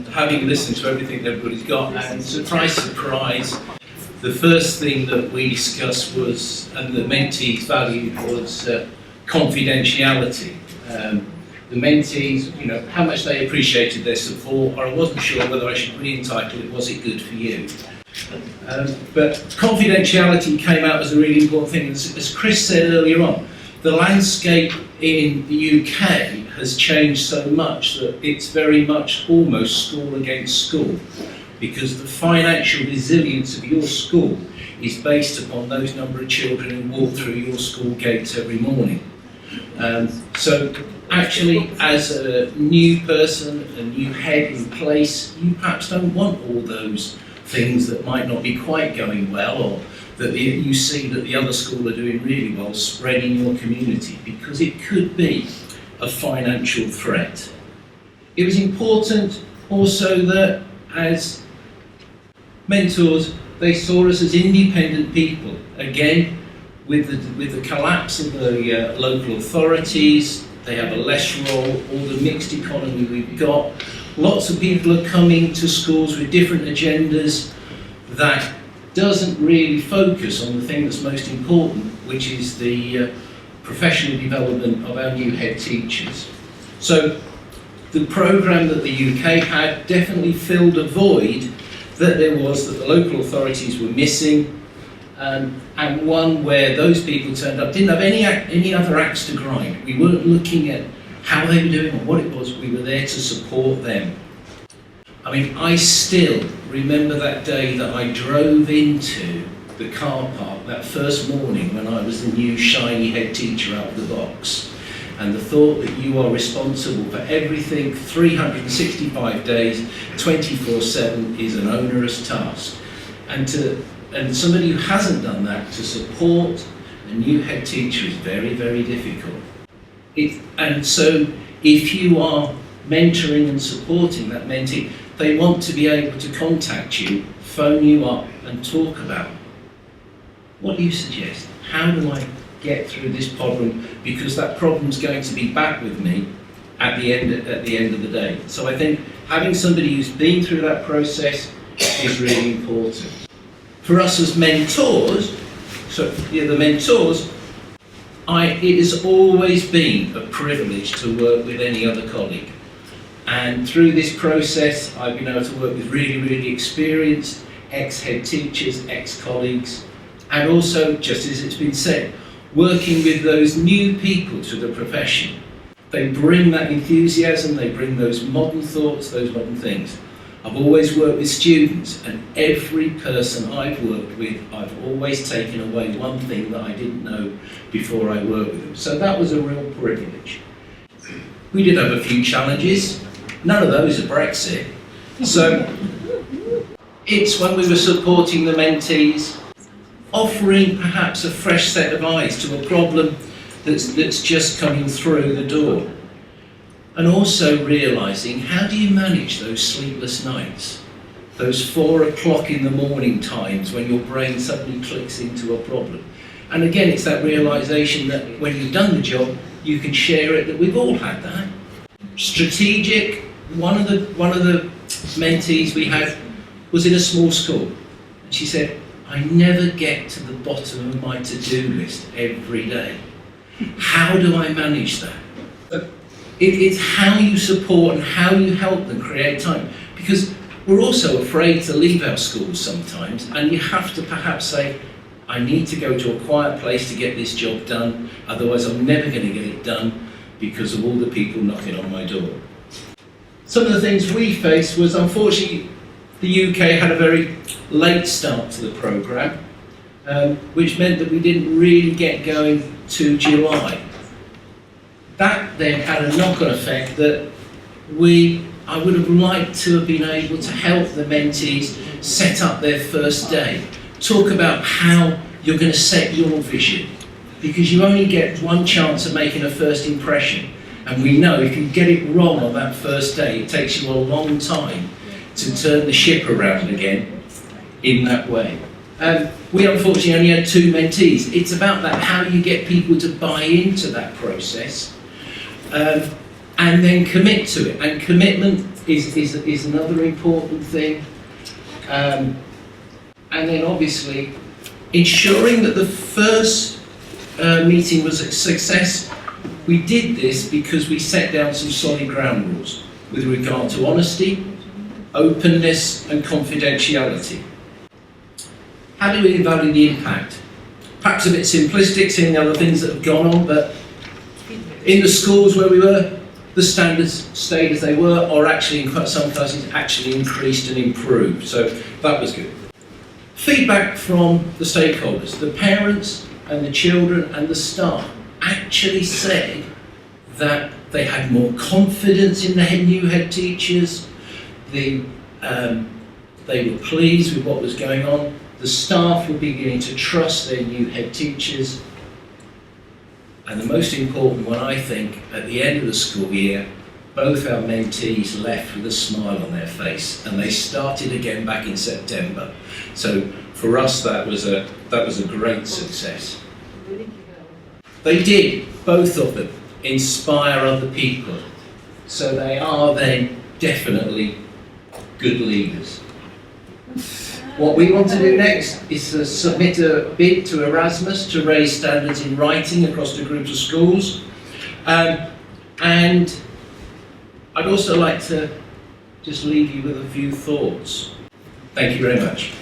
having listened to everything everybody's got, and surprise, the first thing that we discussed was, and the mentees valued, was confidentiality. The mentees, you know, how much they appreciated their support, or I wasn't sure whether I should re-entitle it, Was It Good For You? But confidentiality came out as a really important thing. As Chris said earlier on, the landscape in the UK has changed so much that it's very much almost school against school, because the financial resilience of your school is based upon those number of children who walk through your school gates every morning. So actually, as a new person, a new head in place, you perhaps don't want all those things that might not be quite going well, or that you see that the other school are doing really well spreading your community, because it could be a financial threat. It was important also that as mentors, they saw us as independent people. Again, with the collapse of the local authorities, they have a less role, all the mixed economy we've got, lots of people are coming to schools with different agendas that doesn't really focus on the thing that's most important, which is the professional development of our new head teachers. So the programme that the UK had definitely filled a void that there was, that the local authorities were missing, and one where those people turned up, didn't have any other axe to grind. We weren't looking at how they were doing or what it was, we were there to support them. I mean, I still remember that day that I drove into the car park that first morning when I was the new shiny head teacher out of the box, and the thought that you are responsible for everything 365 days, 24/7 is an onerous task. And somebody who hasn't done that, to support a new head teacher is very, very difficult. And so if you are mentoring and supporting that mentee, they want to be able to contact you, phone you up and talk about, what do you suggest? How do I get through this problem? Because that problem's going to be back with me at the end of the day. So I think having somebody who's been through that process is really important. For us as mentors, the mentors, it has always been a privilege to work with any other colleague. And through this process, I've been able to work with really, really experienced ex-head teachers, ex-colleagues, and also, just as it's been said, working with those new people to the profession. They bring that enthusiasm, they bring those modern thoughts, those modern things. I've always worked with students, and every person I've worked with, I've always taken away one thing that I didn't know before I worked with them. So that was a real privilege. We did have a few challenges. None of those are Brexit. So it's when we were supporting the mentees, offering perhaps a fresh set of eyes to a problem that's just coming through the door. And also realising, how do you manage those sleepless nights? Those 4 o'clock in the morning times when your brain suddenly clicks into a problem. And again, it's that realisation that when you've done the job, you can share it, that we've all had that. Strategic, one of the mentees we had was in a small school. And she said, I never get to the bottom of my to-do list every day. How do I manage that? It's how you support and how you help them create time. Because we're also afraid to leave our schools sometimes, and you have to perhaps say, I need to go to a quiet place to get this job done, otherwise I'm never going to get it done because of all the people knocking on my door. Some of the things we faced was, unfortunately, the UK had a very late start to the programme, which meant that we didn't really get going to July. That then had a knock-on effect that I would have liked to have been able to help the mentees set up their first day, talk about how you're going to set your vision, because you only get one chance of making a first impression, and we know if you get it wrong on that first day, it takes you a long time to turn the ship around again in that way. We unfortunately only had 2 mentees. It's about that, how you get people to buy into that process and then commit to it. And commitment is another important thing. And then obviously ensuring that the first meeting was a success. We did this because we set down some solid ground rules with regard to honesty, openness and confidentiality. How do we evaluate the impact? Perhaps a bit simplistic, seeing the other things that have gone on, but in the schools where we were, the standards stayed as they were, or actually in some cases actually increased and improved. So that was good. Feedback from the stakeholders, the parents and the children and the staff actually said that they had more confidence in the new head teachers. They were pleased with what was going on. The staff were beginning to trust their new head teachers. And the most important one, I think, at the end of the school year, both our mentees left with a smile on their face, and they started again back in September. So for us, that was a great success. They did, both of them, inspire other people. So they are then definitely good leaders. What we want to do next is to submit a bid to Erasmus to raise standards in writing across the groups of schools. And I'd also like to just leave you with a few thoughts. Thank you very much.